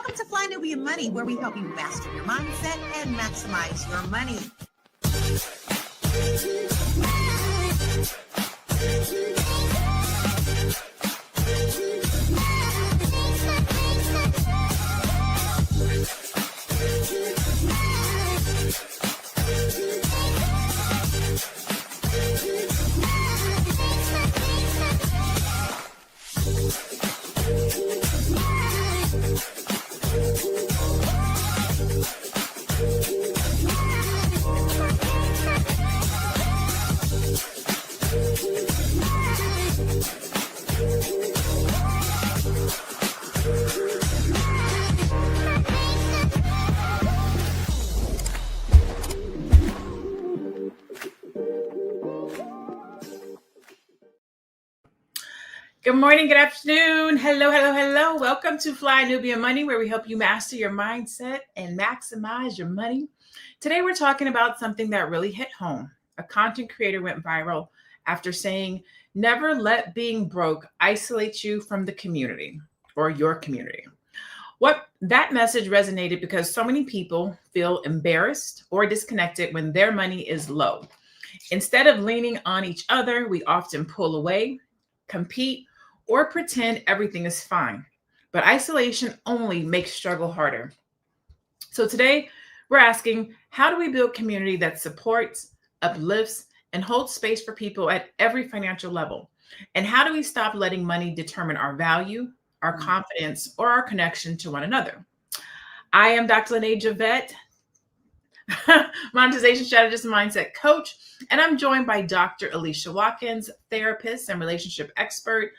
Welcome to Fly Nubian Money, where we help you master your mindset and maximize your money. Good morning, good afternoon. Hello, hello, hello. Welcome to Fly Nubian Money, where we help you master your mindset and maximize your money. Today, we're talking about something that really hit home. A content creator went viral after saying, never let being broke isolate you from the community or your community. That message resonated because so many people feel embarrassed or disconnected when their money is low. Instead of leaning on each other, we often pull away, compete, or pretend everything is fine. But isolation only makes struggle harder. So today we're asking, how do we build community that supports, uplifts, and holds space for people at every financial level? And how do we stop letting money determine our value, our confidence, or our connection to one another? I am Dr. Lene Javette, monetization strategist and mindset coach, and I'm joined by Dr. Alicia Watkins, therapist and relationship expert,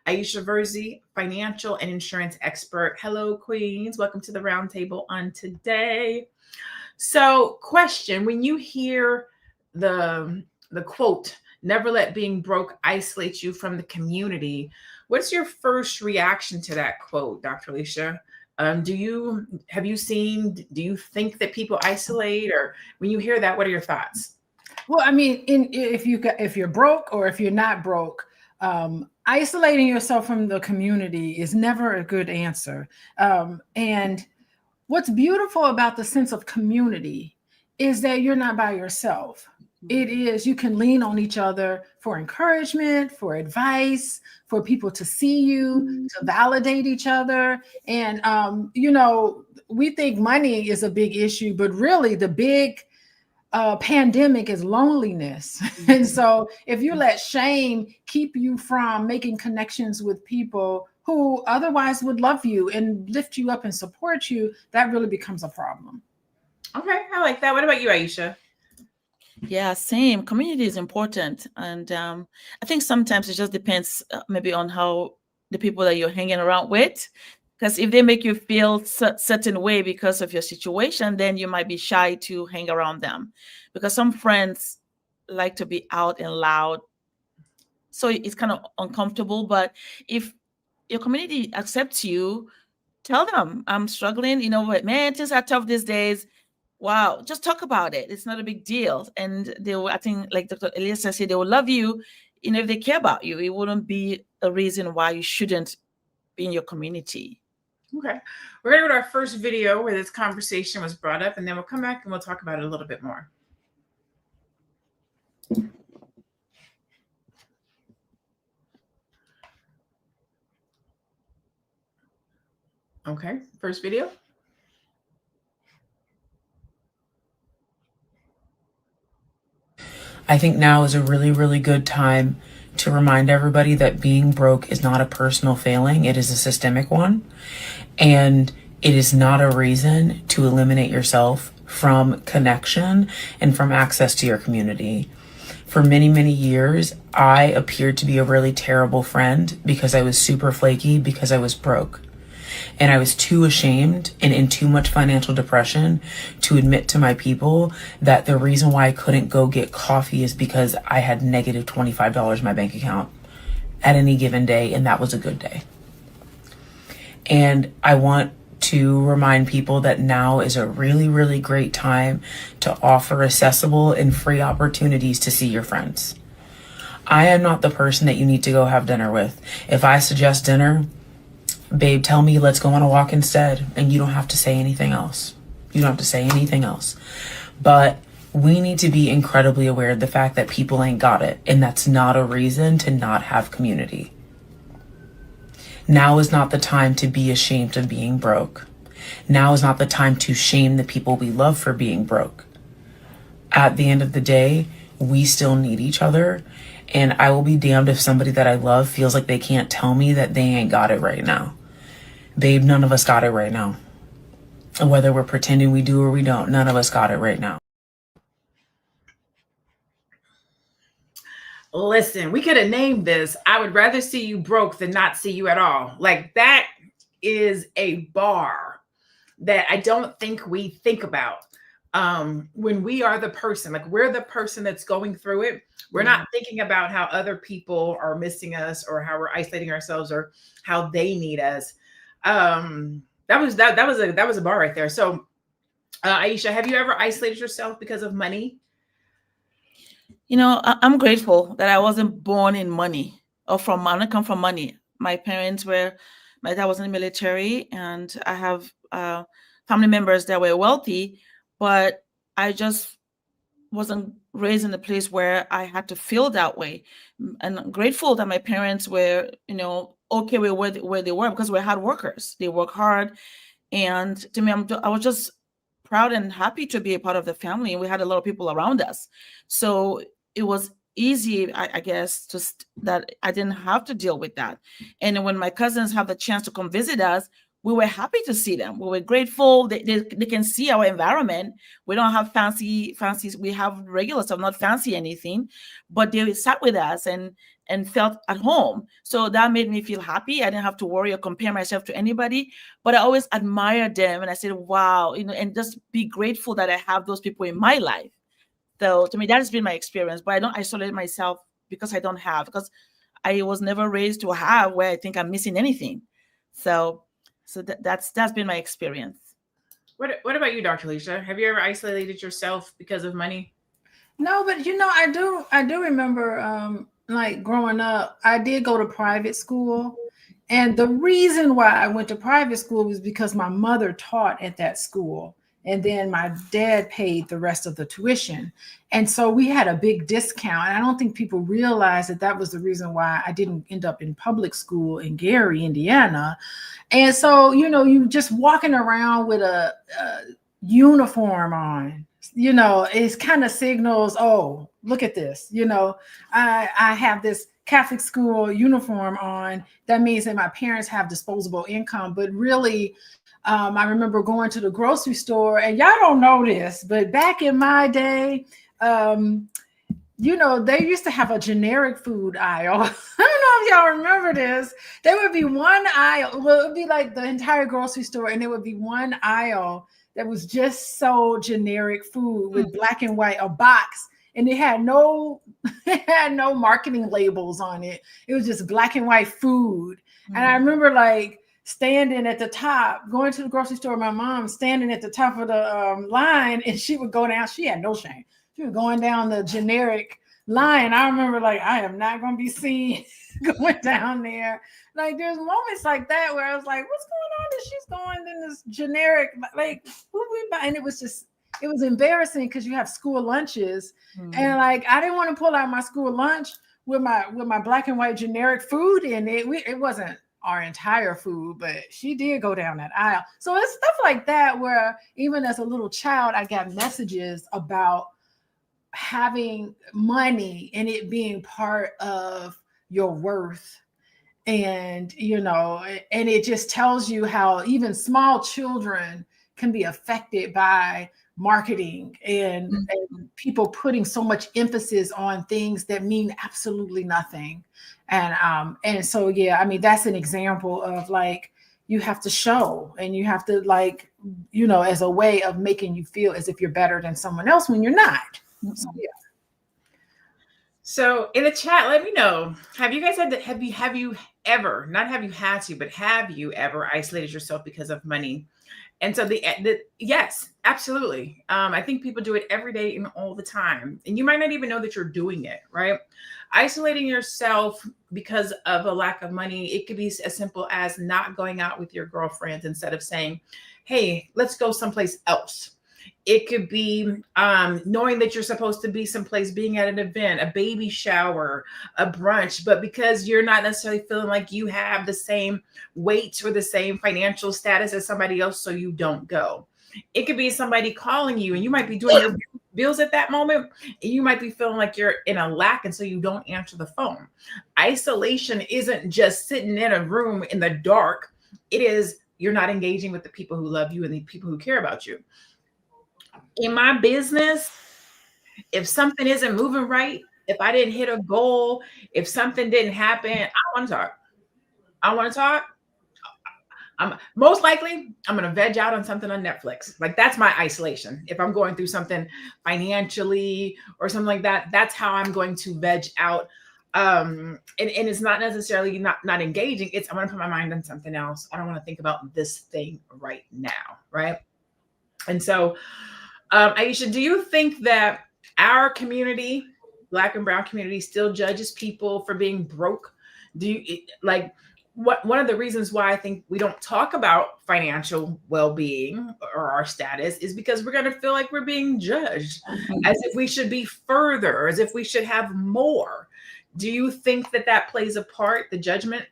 Aisha Verzi, financial and insurance expert. Hello, queens. Welcome to the roundtable on today. So, question, when you hear the quote, never let being broke isolate you from the community, what's your first reaction to that quote, Dr. Alicia? Do you think that people isolate, or when you hear that, what are your thoughts? Well, I mean, if you're broke or if you're not broke, isolating yourself from the community is never a good answer. And what's beautiful about the sense of community is that you're not by yourself. It is, you can lean on each other for encouragement, for advice, for people to see you, to validate each other. And, we think money is a big issue, but really the big pandemic is loneliness. And so if you let shame keep you from making connections with people who otherwise would love you and lift you up and support you, that really becomes a problem. Okay, I like that. What about you, Aisha? Yeah, same. Community is important. And I think sometimes it just depends maybe on how the people that you're hanging around with. Because if they make you feel certain way because of your situation, then you might be shy to hang around them. Because some friends like to be out and loud. So it's kind of uncomfortable. But if your community accepts you, tell them, I'm struggling. You know what, man, things are tough these days. Wow, just talk about it. It's not a big deal. And they will, I think, like Dr. Elisa said, they will love you, if they care about you. It wouldn't be a reason why you shouldn't be in your community. Okay. We're going to go to our first video where this conversation was brought up, and then we'll come back and we'll talk about it a little bit more. Okay, first video. I think now is a really, really good time to remind everybody that being broke is not a personal failing. It is a systemic one. And it is not a reason to eliminate yourself from connection and from access to your community. For many, many years, I appeared to be a really terrible friend because I was super flaky, because I was broke. And I was too ashamed and in too much financial depression to admit to my people that the reason why I couldn't go get coffee is because I had negative $25 in my bank account at any given day, and that was a good day. And I want to remind people that now is a really, really great time to offer accessible and free opportunities to see your friends. I am not the person that you need to go have dinner with. If I suggest dinner, Babe, tell me, let's go on a walk instead. And you don't have to say anything else. You don't have to say anything else. But we need to be incredibly aware of the fact that people ain't got it. And that's not a reason to not have community. Now is not the time to be ashamed of being broke. Now is not the time to shame the people we love for being broke. At the end of the day, we still need each other. And I will be damned if somebody that I love feels like they can't tell me that they ain't got it right now. Babe, none of us got it right now. And whether we're pretending we do or we don't, none of us got it right now. Listen, we could have named this, I would rather see you broke than not see you at all. Like, that is a bar that I don't think we think about. When we are the person, like we're the person that's going through it. We're not thinking about how other people are missing us or how we're isolating ourselves or how they need us. That was a bar right there. So, Aisha, have you ever isolated yourself because of money? You know, I'm grateful that I wasn't born in money or I don't come from money. My dad was in the military, and I have family members that were wealthy, but I just wasn't raised in a place where I had to feel that way. And I'm grateful that my parents were, okay with where they were, because we're hard workers. They work hard. And to me, I was just proud and happy to be a part of the family. And we had a lot of people around us. So it was easy, I guess, that I didn't have to deal with that. And when my cousins have the chance to come visit us, we were happy to see them. We were grateful. They can see our environment. We don't have fancy. We have regular stuff, not fancy anything, but they sat with us and felt at home. So that made me feel happy. I didn't have to worry or compare myself to anybody, but I always admired them. And I said, wow, and just be grateful that I have those people in my life. So to me, that has been my experience, but I don't isolate myself because because I was never raised to have where I think I'm missing anything. So that's been my experience. What about you, Dr. Alicia? Have you ever isolated yourself because of money? No, but I do remember like growing up, I did go to private school. And the reason why I went to private school was because my mother taught at that school. And then my dad paid the rest of the tuition. And so we had a big discount. And I don't think people realized that was the reason why I didn't end up in public school in Gary, Indiana. And so, you just walking around with a uniform on, it kind of signals, oh, look at this. I have this Catholic school uniform on. That means that my parents have disposable income. But really, I remember going to the grocery store, and y'all don't know this, but back in my day, they used to have a generic food aisle. I don't know if y'all remember this. There would be one aisle. Well, it would be like the entire grocery store, and there would be one aisle that was just so generic food with black and white, a box, and it had no marketing labels on it. It was just black and white food. And I remember standing at the top, going to the grocery store, my mom standing at the top of the line, and she would go down. She had no shame. She was going down the generic line. I remember I am not going to be seen going down there. There's moments like that where I was like, what's going on? And she's going in this generic, who we buy? And it was embarrassing because you have school lunches. And I didn't want to pull out my school lunch with my black and white generic food in it. It wasn't our entire food, but she did go down that aisle. So it's stuff like that where even as a little child, I got messages about having money and it being part of your worth. And, and it just tells you how even small children can be affected by marketing and people putting so much emphasis on things that mean absolutely nothing. And so, yeah, I mean, that's an example of you have to show, and you have to as a way of making you feel as if you're better than someone else when you're not. So, yeah. So in the chat, let me know. Have you guys had that? Have you ever, not have you had to, but have you ever isolated yourself because of money? And so the yes, absolutely. I think people do it every day and all the time. And you might not even know that you're doing it, right? Isolating yourself because of a lack of money. It could be as simple as not going out with your girlfriends instead of saying, hey, let's go someplace else. It could be knowing that you're supposed to be someplace, being at an event, a baby shower, a brunch, but because you're not necessarily feeling like you have the same weight or the same financial status as somebody else, so you don't go. It could be somebody calling you and you might be doing your bills at that moment and you might be feeling like you're in a lack and so you don't answer the phone. Isolation isn't just sitting in a room in the dark. It is you're not engaging with the people who love you and the people who care about you. In my business, if something isn't moving right, if I didn't hit a goal, if something didn't happen, I want to talk. I want to talk. I'm most likely I'm going to veg out on something on Netflix. Like that's my isolation. If I'm going through something financially or something like that, that's how I'm going to veg out. And it's not necessarily not engaging. It's I'm going to put my mind on something else. I don't want to think about this thing right now. Right. And so, Aisha, do you think that our community, Black and Brown community, still judges people for being broke? Do you like one of the reasons why I think we don't talk about financial well-being or our status is because we're going to feel like we're being judged as if we should be further, as if we should have more. Do you think that plays a part, the judgment?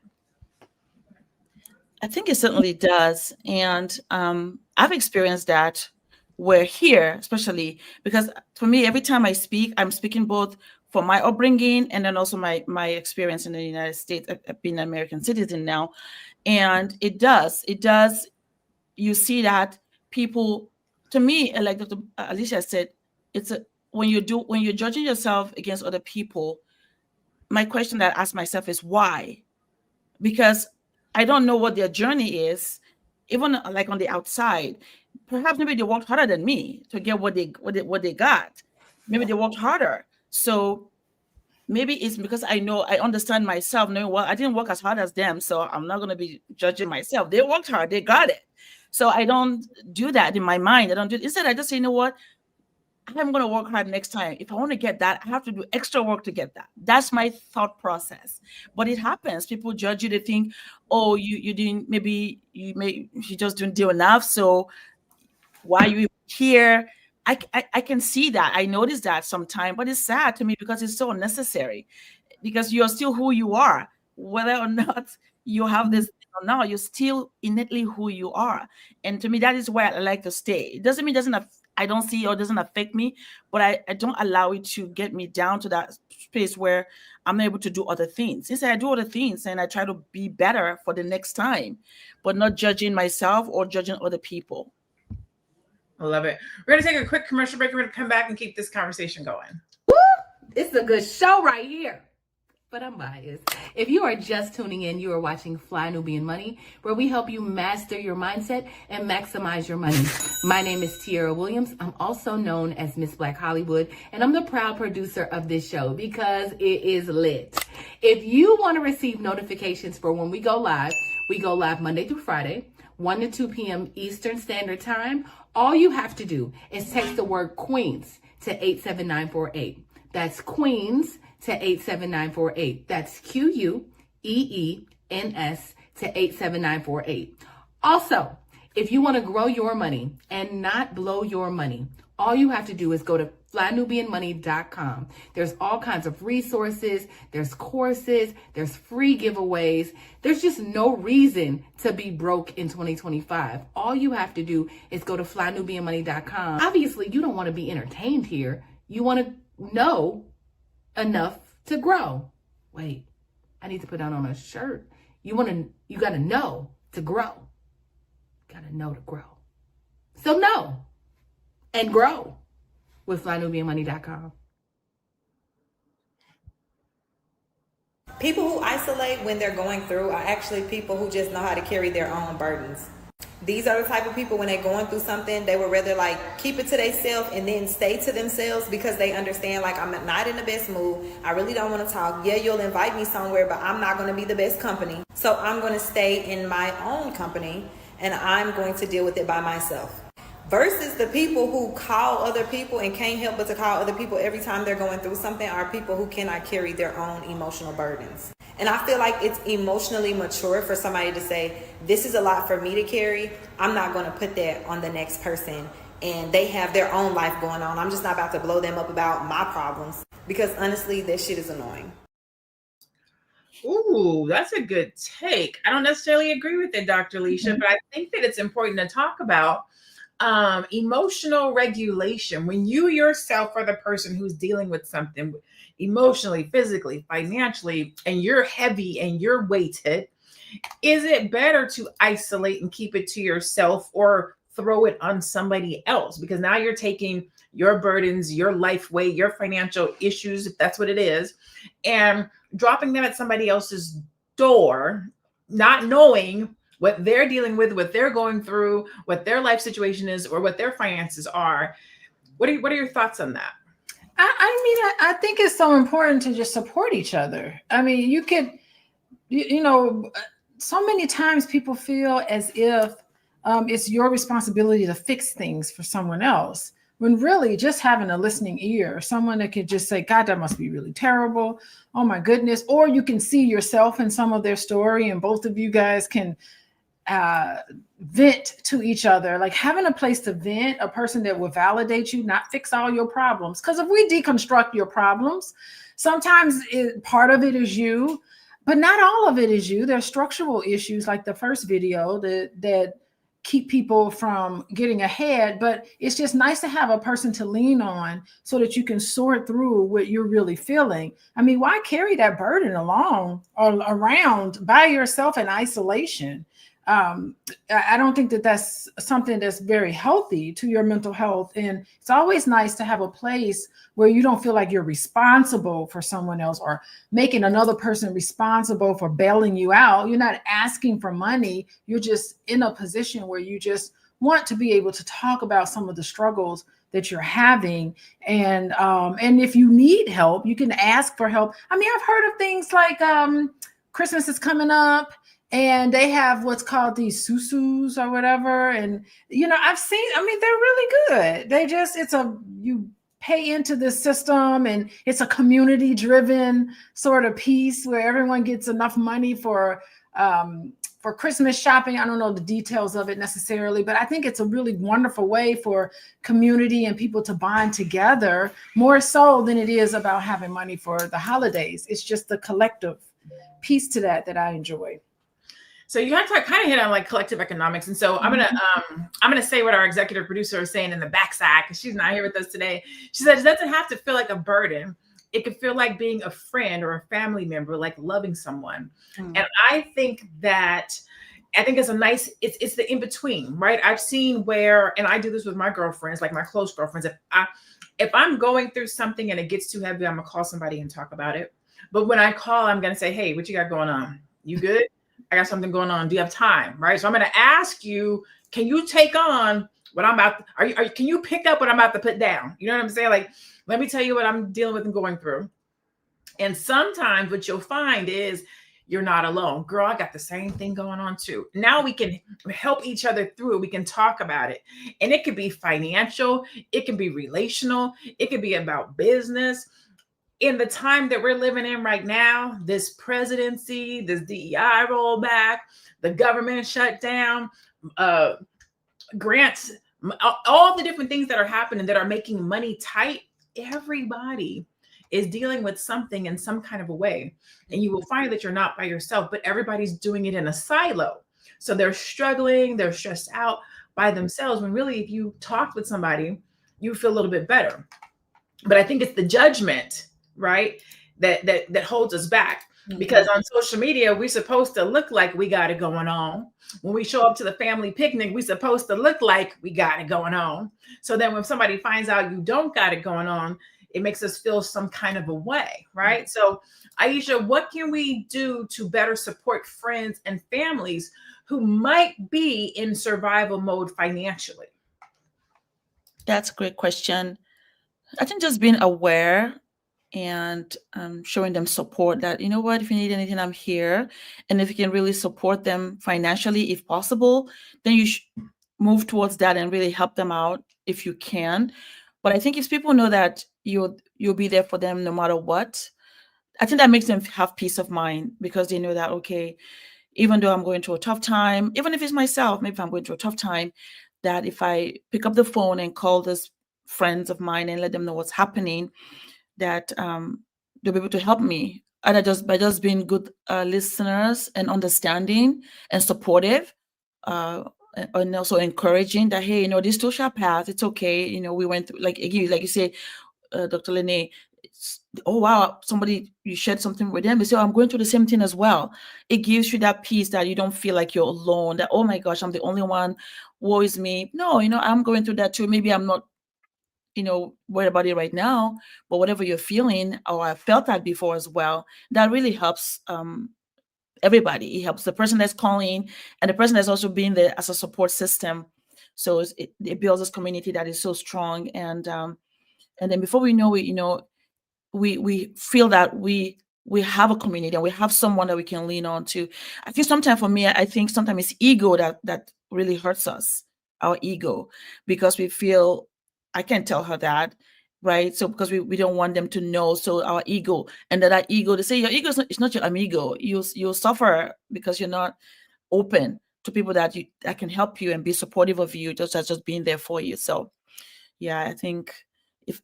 I think it certainly does. And I've experienced that. We're here, especially because for me, every time I speak, I'm speaking both for my upbringing and then also my experience in the United States. I've been an American citizen now. And it does. You see that people, to me, like Dr. Alicia said, when you're judging yourself against other people, my question that I ask myself is why? Because I don't know what their journey is, even like on the outside. Perhaps maybe they worked harder than me to get what they got. Maybe they worked harder. So maybe it's because I understand myself, knowing, well, I didn't work as hard as them, so I'm not going to be judging myself. They worked hard, they got it. So I don't do that in my mind. I don't do it. Instead, I just say, you know what? I'm going to work hard next time. If I want to get that, I have to do extra work to get that. That's my thought process. But it happens. People judge you. They think, oh, you didn't, maybe you just didn't do enough. So why are you here? I can see that. I notice that sometimes, but it's sad to me because it's so unnecessary, because you're still who you are, whether or not you have this or not, you're still innately who you are. And to me, that is where I like to stay. It doesn't mean I don't see or doesn't affect me, but I don't allow it to get me down to that space where I'm able to do other things. Instead, I do other things and I try to be better for the next time, but not judging myself or judging other people. I love it. We're going to take a quick commercial break. We're going to come back and keep this conversation going. Woo! It's a good show right here. But I'm biased. If you are just tuning in, you are watching Fly Nubian Money, where we help you master your mindset and maximize your money. My name is Tiara Williams. I'm also known as Miss Black Hollywood, and I'm the proud producer of this show because it is lit. If you want to receive notifications for when we go live Monday through Friday, 1 to 2 p.m. Eastern Standard Time. All you have to do is text the word Queens to 87948. That's Queens to 87948. That's QUEENS to 87948. Also, if you want to grow your money and not blow your money, all you have to do is go to flynubianmoney.com. There's all kinds of resources, there's courses, there's free giveaways. There's just no reason to be broke in 2025. All you have to do is go to flynubianmoney.com. Obviously, you don't want to be entertained here. You want to know enough to grow. Wait, I need to put that on a shirt. You got to know to grow. Got to know to grow. So know and grow with flynubianmoney.com. People who isolate when they're going through are actually people who just know how to carry their own burdens. These are the type of people, when they're going through something, they would rather like keep it to themselves and then stay to themselves, because they understand, like, I'm not in the best mood. I really don't want to talk. Yeah, you'll invite me somewhere, but I'm not going to be the best company. So I'm going to stay in my own company and I'm going to deal with it by myself. Versus the people who call other people and can't help but to call other people every time they're going through something, are people who cannot carry their own emotional burdens. And I feel like it's emotionally mature for somebody to say, this is a lot for me to carry. I'm not going to put that on the next person. And they have their own life going on. I'm just not about to blow them up about my problems, because honestly, that shit is annoying. Ooh, that's a good take. I don't necessarily agree with it, Dr. Alicia, but I think that it's important to talk about emotional regulation. When you yourself are the person who's dealing with something emotionally, physically, financially, and you're heavy and you're weighted, is it better to isolate and keep it to yourself, or throw it on somebody else? Because now you're taking your burdens, your life weight, your financial issues, if that's what it is, and dropping them at somebody else's door, not knowing what they're dealing with, what they're going through, what their life situation is, or what their finances are. What are your thoughts on that? I think it's so important to just support each other. I mean, you could, you know, so many times people feel as if it's your responsibility to fix things for someone else, when really just having a listening ear, someone that could just say, God, that must be really terrible. Oh my goodness. Or you can see yourself in some of their story, and both of you guys can vent to each other. Like having a place to vent, a person that will validate you, not fix all your problems. Because if we deconstruct your problems, sometimes part of it is you, but not all of it is you. There's structural issues like the first video that keep people from getting ahead. But it's just nice to have a person to lean on so that you can sort through what you're really feeling. I mean, why carry that burden along or around by yourself in isolation? I don't think that that's something that's very healthy to your mental health. And it's always nice to have a place where you don't feel like you're responsible for someone else, or making another person responsible for bailing you out. You're not asking for money. You're just in a position where you just want to be able to talk about some of the struggles that you're having. And if you need help, you can ask for help. I mean, I've heard of things like Christmas is coming up, and they have what's called these susus or whatever. And, you know, I've seen, I mean, they're really good. They just, you pay into the system, and it's a community driven sort of piece where everyone gets enough money for Christmas shopping. I don't know the details of it necessarily, but I think it's a really wonderful way for community and people to bond together, more so than it is about having money for the holidays. It's just the collective piece to that I enjoy. So you have to kind of hit on like collective economics. And so I'm gonna say what our executive producer is saying in the backside, because she's not here with us today. She said it doesn't have to feel like a burden. It could feel like being a friend or a family member, like loving someone. And I think it's a nice, it's the in-between, right? I've seen where, and I do this with my girlfriends, like my close girlfriends, if I'm going through something and it gets too heavy, I'm gonna call somebody and talk about it. But when I call, I'm gonna say, hey, what you got going on? You good? I got something going on. Do you have time? Right. So I'm going to ask you, can you take on what I'm about? Can you pick up what I'm about to put down? You know what I'm saying? Like, let me tell you what I'm dealing with and going through. And sometimes what you'll find is you're not alone. Girl, I got the same thing going on too. Now we can help each other through it. We can talk about it. And it could be financial. It can be relational. It could be about business. In the time that we're living in right now, this presidency, this DEI rollback, the government shutdown, grants, all the different things that are happening that are making money tight, everybody is dealing with something in some kind of a way. And you will find that you're not by yourself, but everybody's doing it in a silo. So they're struggling, they're stressed out by themselves, when really if you talk with somebody, you feel a little bit better. But I think it's the judgment, right, that holds us back. Because on social media, we're supposed to look like we got it going on. When we show up to the family picnic, we're supposed to look like we got it going on. So then when somebody finds out you don't got it going on, it makes us feel some kind of a way, right? So Aisha, what can we do to better support friends and families who might be in survival mode financially? That's a great question. I think just being aware and showing them support, that, you know what, if you need anything, I'm here. And if you can really support them financially, if possible, then you should move towards that and really help them out if you can. But I think if people know that you'll be there for them no matter what, I think that makes them have peace of mind, because they know that, okay, even though I'm going through a tough time, even if it's myself, maybe if I'm going through a tough time, that if I pick up the phone and call those friends of mine and let them know what's happening, that they'll be able to help me, either just by just being good listeners and understanding and supportive, and also encouraging that, hey, this too shall pass. It's okay. We went through, like you say, Dr. Lene. Oh wow, somebody, you shared something with them, they say, oh, I'm going through the same thing as well. It gives you that peace, that you don't feel like you're alone, that, oh my gosh, I'm the only one, woe is me. No, I'm going through that too. Maybe I'm not worried about it right now, but whatever you're feeling, or I felt that before as well, that really helps everybody. It helps the person that's calling and the person that's also being there as a support system. So it builds this community that is so strong. And then before we know it, we feel that we have a community and we have someone that we can lean on to. I think sometimes for me, I think sometimes it's ego that really hurts us, our ego, because we feel, I can't tell her that, right? So because we don't want them to know, so our ego, and that ego, they say your ego it's not your amigo. You'll suffer because you're not open to people that can help you and be supportive of you, just being there for you. So yeah, I think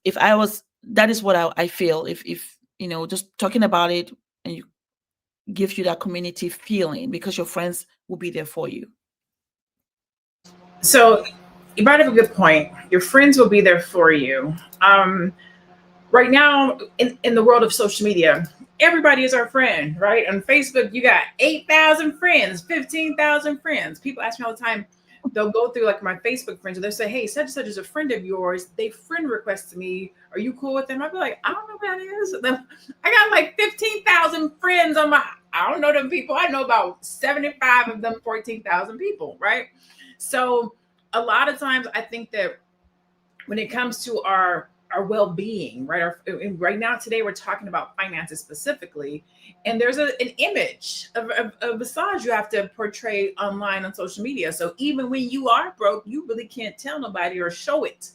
if I was, that is what I feel. If just talking about it, and you gives you that community feeling, because your friends will be there for you. So you brought up a good point. Your friends will be there for you. Right now, in the world of social media, everybody is our friend, right? On Facebook, you got 8,000 friends, 15,000 friends. People ask me all the time, they'll go through like my Facebook friends, and they'll say, hey, such and such is a friend of yours. They friend requested me. Are you cool with them? I'll be like, I don't know who that is. I got like 15,000 friends I don't know them people. I know about 75 of them, 14,000 people, right? So a lot of times I think that when it comes to our well-being, right? Right now, today, we're talking about finances specifically, and there's an image of a visage you have to portray online on social media. So even when you are broke, you really can't tell nobody or show it,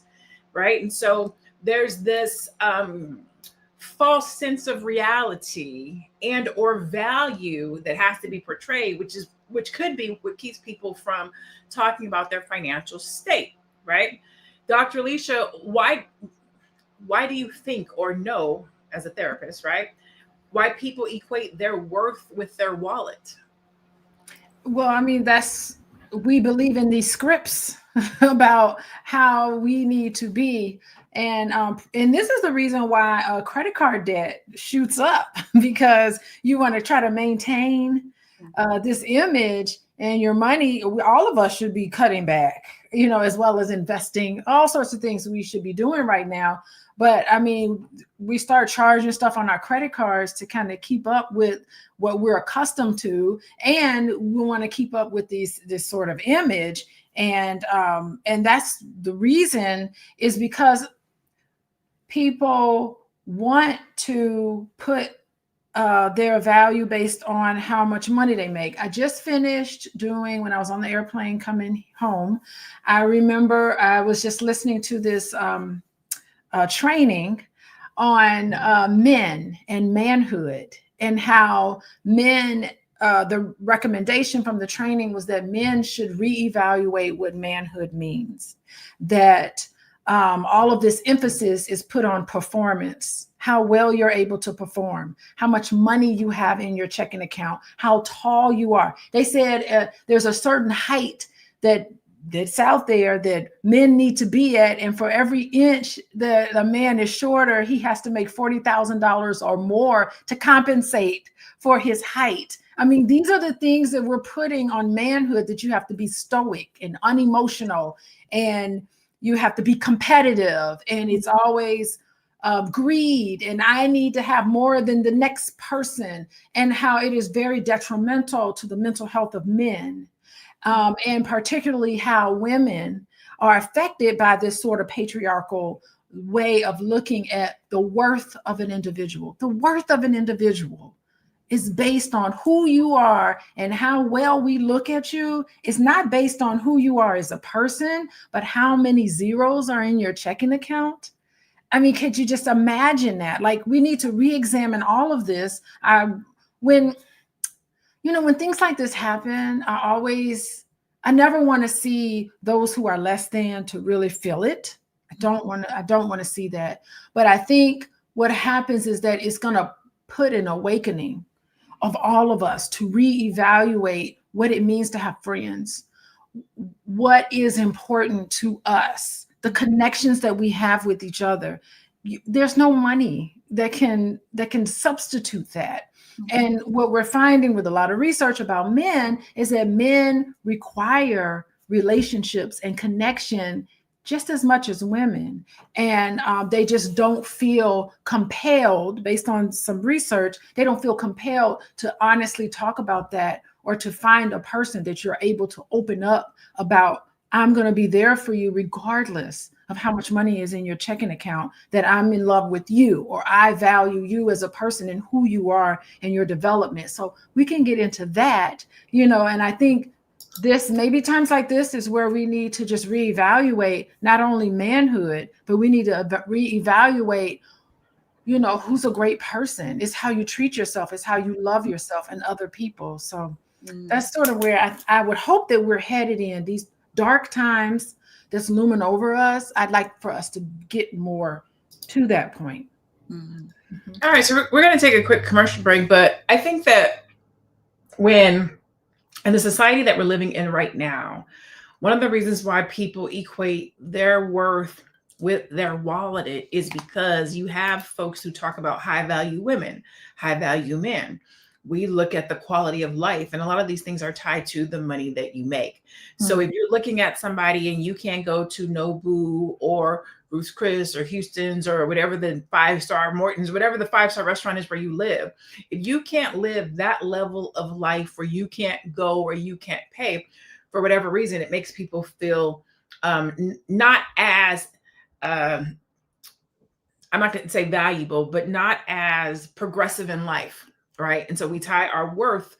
right? And so there's this false sense of reality and or value that has to be portrayed, which could be what keeps people from talking about their financial state, right? Dr. Alicia, why do you think or know, as a therapist, right, why people equate their worth with their wallet? Well, I mean, we believe in these scripts about how we need to be. And this is the reason why credit card debt shoots up, because you want to try to maintain this image, and your money, all of us should be cutting back, as well as investing, all sorts of things we should be doing right now. But I mean, we start charging stuff on our credit cards to kind of keep up with what we're accustomed to, and we want to keep up with this sort of image, and that's the reason, is because people want to put their value based on how much money they make. I just finished doing, when I was on the airplane coming home, I remember I was just listening to this training on men and manhood, and how men, the recommendation from the training was that men should reevaluate what manhood means, that all of this emphasis is put on performance, how well you're able to perform, how much money you have in your checking account, how tall you are. They said there's a certain height that's out there that men need to be at, and for every inch that a man is shorter, he has to make $40,000 or more to compensate for his height. I mean, these are the things that we're putting on manhood, that you have to be stoic and unemotional, and you have to be competitive, and it's always greed, and I need to have more than the next person, and how it is very detrimental to the mental health of men. and particularly how women are affected by this sort of patriarchal way of looking at the worth of an individual. The worth of an individual is based on who you are, and how well we look at you is not based on who you are as a person, but how many zeros are in your checking account. I mean, could you just imagine that? Like, we need to re-examine all of this. When things like this happen, I never want to see those who are less than to really feel it. I don't want to see that. But I think what happens is that it's going to put an awakening of all of us to reevaluate what it means to have friends, what is important to us, the connections that we have with each other. There's no money that can substitute that. And what we're finding with a lot of research about men is that men require relationships and connection just as much as women. And they just don't feel compelled, based on some research, they don't feel compelled to honestly talk about that, or to find a person that you're able to open up about. I'm going to be there for you regardless of how much money is in your checking account, that I'm in love with you, or I value you as a person and who you are and your development. So we can get into that, and I think maybe times like this is where we need to just reevaluate not only manhood, but we need to reevaluate, who's a great person. It's how you treat yourself. It's how you love yourself and other people. So that's sort of where I would hope that we're headed in these dark times that's looming over us. I'd like for us to get more to that point. All right, so we're going to take a quick commercial break, but I think that in the society that we're living in right now, one of the reasons why people equate their worth with their wallet is because you have folks who talk about high value women, high value men. We look at the quality of life, and a lot of these things are tied to the money that you make. So if you're looking at somebody and you can't go to Nobu or Ruth's Chris or Houston's or whatever the 5-star Morton's, whatever the 5-star restaurant is where you live, if you can't live that level of life where you can't go or you can't pay for whatever reason, it makes people feel not as, I'm not going to say valuable, but not as progressive in life. Right. And so we tie our worth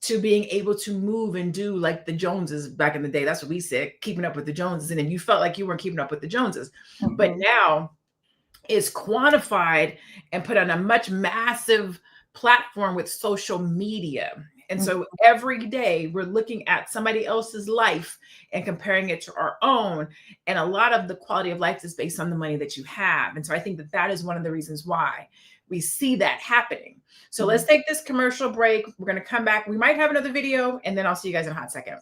to being able to move and do like the Joneses back in the day. That's what we said, keeping up with the Joneses. And then you felt like you weren't keeping up with the Joneses. But now it's quantified and put on a much massive platform with social media. And so every day we're looking at somebody else's life and comparing it to our own. And a lot of the quality of life is based on the money that you have. And so I think that is one of the reasons why we see that happening. So let's take this commercial break. We're going to come back. We might have another video, and then I'll see you guys in a hot second.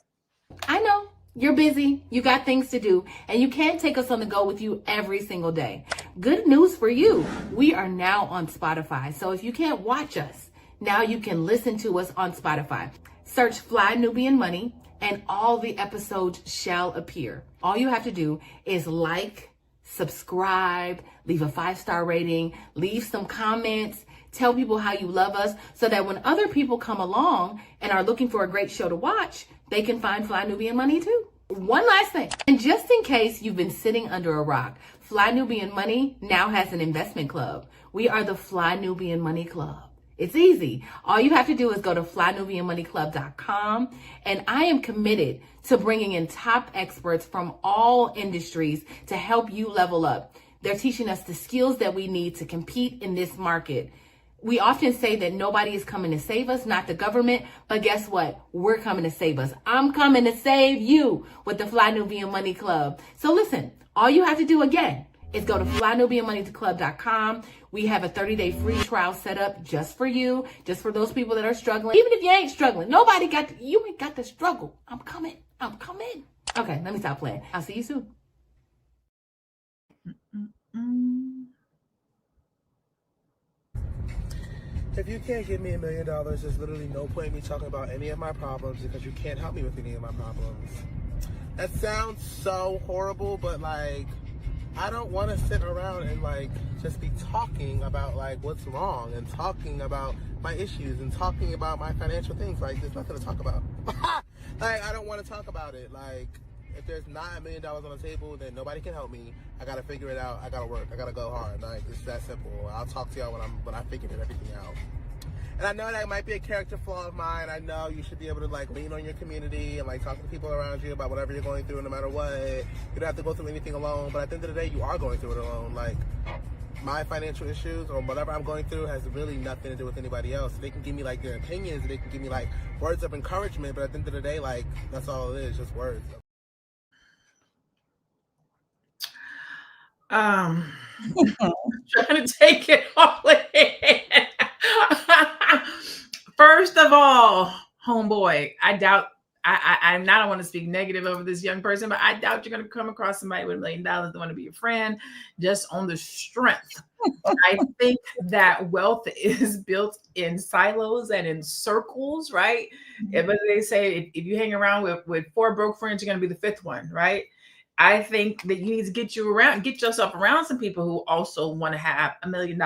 I know you're busy. You got things to do, and you can't take us on the go with you every single day. Good news for you. We are now on Spotify. So if you can't watch us, now you can listen to us on Spotify. Search Fly Nubian Money, and all the episodes shall appear. All you have to do is subscribe, leave a 5-star rating, leave some comments, tell people how you love us, so that when other people come along and are looking for a great show to watch, they can find Fly Nubian Money too. One last thing, and just in case you've been sitting under a rock, Fly Nubian Money now has an investment club. We are the Fly Nubian Money Club. It's easy. All you have to do is go to flynubianmoneyclub.com, and I am committed to bringing in top experts from all industries to help you level up. They're teaching us the skills that we need to compete in this market. We often say that nobody is coming to save us, not the government, but guess what? We're coming to save us. I'm coming to save you with the Fly Nubian Money Club. So listen, all you have to do again is go to flynubianmoneyclub.com. We have a 30-day free trial set up just for you, just for those people that are struggling. Even if you ain't struggling, you ain't got to struggle. I'm coming. Okay, let me stop playing. I'll see you soon. If you can't give me $1 million, there's literally no point in me talking about any of my problems, because you can't help me with any of my problems. That sounds so horrible, but like, I don't want to sit around and like just be talking about like what's wrong and talking about my issues and talking about my financial things. Like, there's nothing to talk about. Like, I don't want to talk about it. Like, if there's not $1 million on the table, then nobody can help me. I gotta figure it out. I gotta work. I gotta go hard. Like, it's that simple. I'll talk to y'all when I figured everything out. And I know that might be a character flaw of mine. I know you should be able to like lean on your community and like talk to people around you about whatever you're going through, no matter what. You don't have to go through anything alone. But at the end of the day, you are going through it alone. Like, my financial issues or whatever I'm going through has really nothing to do with anybody else. They can give me like their opinions, they can give me like words of encouragement, but at the end of the day, like, that's all it is, just words. Trying to take it all in. First of all, homeboy, I doubt I don't want to speak negative over this young person, but I doubt you're going to come across somebody with $1 million that want to be your friend just on the strength. I think that wealth is built in silos and in circles, right? But they say if you hang around with 4 broke friends, you're going to be the 5th one, right? I think that you need to get yourself around some people who also want to have $1 million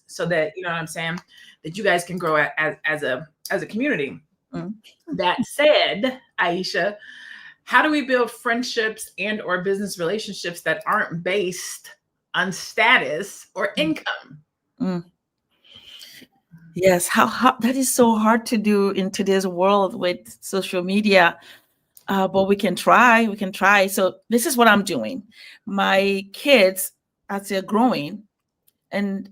so that, you know what I'm saying, that you guys can grow as a community. That said, Aisha, how do we build friendships and or business relationships that aren't based on status or income? Yes, how that is so hard to do in today's world with social media. But we can try. So this is what I'm doing. My kids, as they're growing, and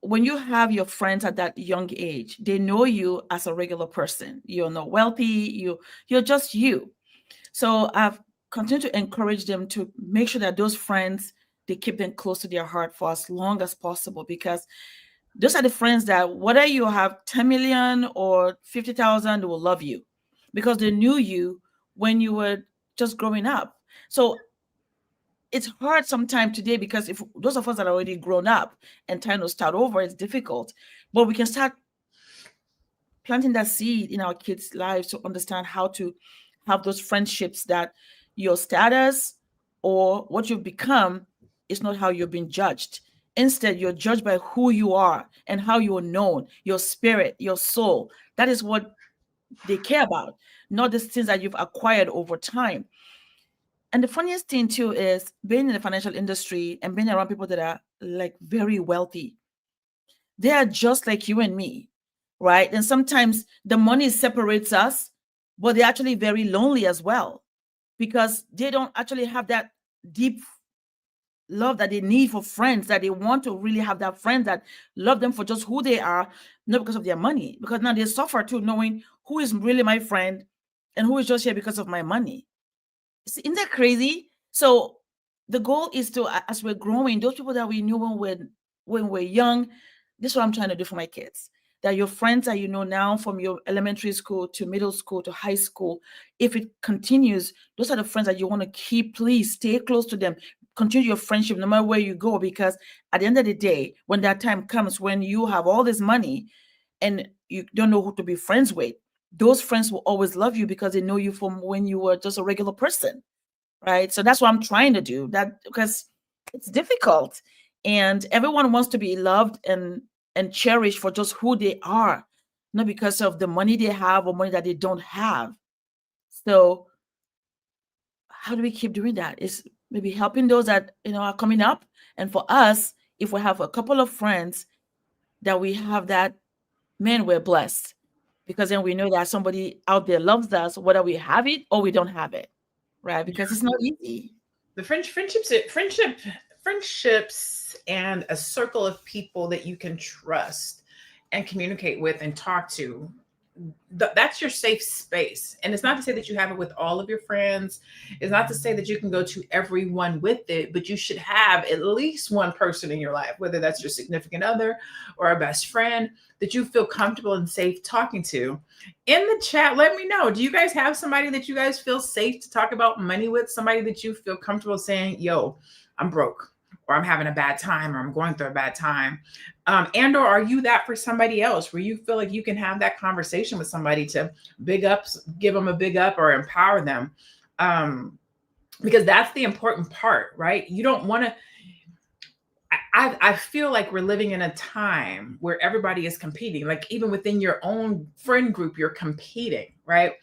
when you have your friends at that young age, they know you as a regular person. You're not wealthy. You're just you. So I've continued to encourage them to make sure that those friends, they keep them close to their heart for as long as possible, because those are the friends that whether you have 10 million or 50,000, they will love you because they knew you when you were just growing up. So it's hard sometimes today because if those of us that are already grown up and trying to start over, it's difficult. But we can start planting that seed in our kids' lives to understand how to have those friendships that your status or what you've become is not how you're being judged. Instead, you're judged by who you are and how you are known, your spirit, your soul. That is what they care about, not the things that you've acquired over time. And the funniest thing too is being in the financial industry and being around people that are like very wealthy. They are just like you and me, right? And sometimes the money separates us, but they're actually very lonely as well because they don't actually have that deep love that they need for friends, that they want to really have that friend that love them for just who they are, not because of their money, because now they suffer too, knowing who is really my friend and who is just here because of my money. Isn't that crazy? So the goal is to, as we're growing, those people that we knew when we're young, this is what I'm trying to do for my kids. That your friends that you know now from your elementary school to middle school to high school, if it continues, those are the friends that you want to keep. Please stay close to them. Continue your friendship no matter where you go, because at the end of the day, when that time comes, when you have all this money and you don't know who to be friends with, those friends will always love you because they know you from when you were just a regular person, right? So that's what I'm trying to do, that because it's difficult and everyone wants to be loved and cherished for just who they are, not because of the money they have or money that they don't have. So how do we keep doing that? It's maybe helping those that are coming up. And for us, if we have a couple of friends that we have that, man, we're blessed, because then we know that somebody out there loves us, whether we have it or we don't have it, right? Because it's not easy. The friendships and a circle of people that you can trust and communicate with and talk to, that's your safe space. And it's not to say that you have it with all of your friends. It's not to say that you can go to everyone with it, but you should have at least one person in your life, whether that's your significant other or a best friend, that you feel comfortable and safe talking to. In the chat, let me know. Do you guys have somebody that you guys feel safe to talk about money with? Somebody that you feel comfortable saying, yo, I'm broke, or I'm having a bad time, or I'm going through a bad time. And or are you that for somebody else where you feel like you can have that conversation with somebody to give them a big up or empower them? Because that's the important part, right? You don't want to, I feel like we're living in a time where everybody is competing. Like even within your own friend group, you're competing, right?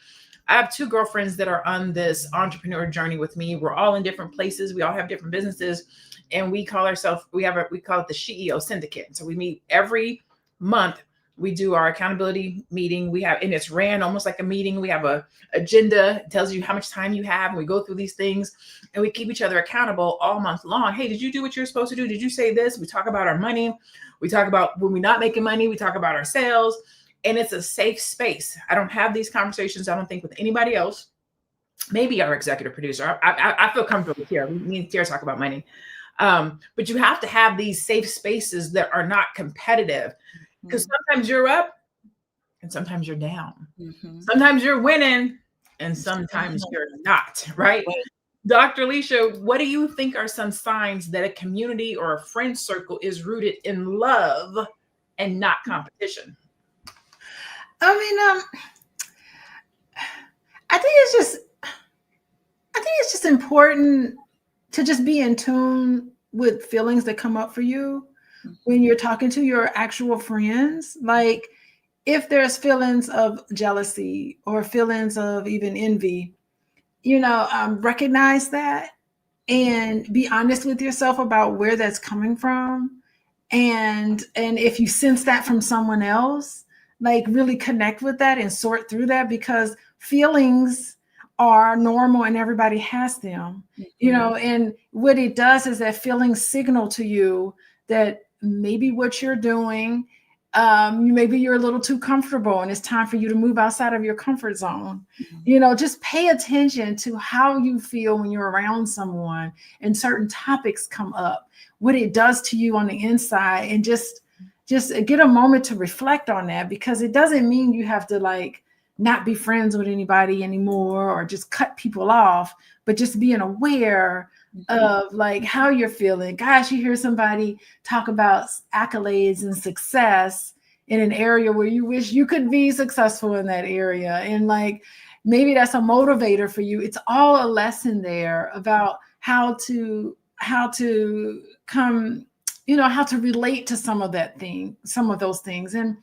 I have two girlfriends that are on this entrepreneur journey with me. We're all in different places. We all have different businesses, and we call ourselves, we call it the CEO Syndicate. So we meet every month. We do our accountability meeting. We have, and it's ran almost like a meeting. We have a agenda. It tells you how much time you have. And we go through these things, and we keep each other accountable all month long. Hey, did you do what you're supposed to do? Did you say this? We talk about our money. We talk about when we're not making money. We talk about our sales, and it's a safe space. I don't have these conversations, I don't think, with anybody else. Maybe our executive producer. I feel comfortable with Tiara. Me and Tiara talk about money. But you have to have these safe spaces that are not competitive, because sometimes you're up and sometimes you're down. Sometimes you're winning and sometimes you're not, right? Dr. Alicia, what do you think are some signs that a community or a friend circle is rooted in love and not competition? I mean, I think it's just important to just be in tune with feelings that come up for you when you're talking to your actual friends. Like, if there's feelings of jealousy or feelings of even envy, recognize that and be honest with yourself about where that's coming from. And if you sense that from someone else, like, really connect with that and sort through that, because feelings are normal and everybody has them, and what it does is that feelings signal to you that maybe what you're doing, maybe you're a little too comfortable and it's time for you to move outside of your comfort zone. Just pay attention to how you feel when you're around someone and certain topics come up, what it does to you on the inside, and just get a moment to reflect on that, because it doesn't mean you have to like not be friends with anybody anymore or just cut people off, but just being aware of like how you're feeling. Gosh, you hear somebody talk about accolades and success in an area where you wish you could be successful in that area. And like, maybe that's a motivator for you. It's all a lesson there about how to come, how to relate to some of those things. And,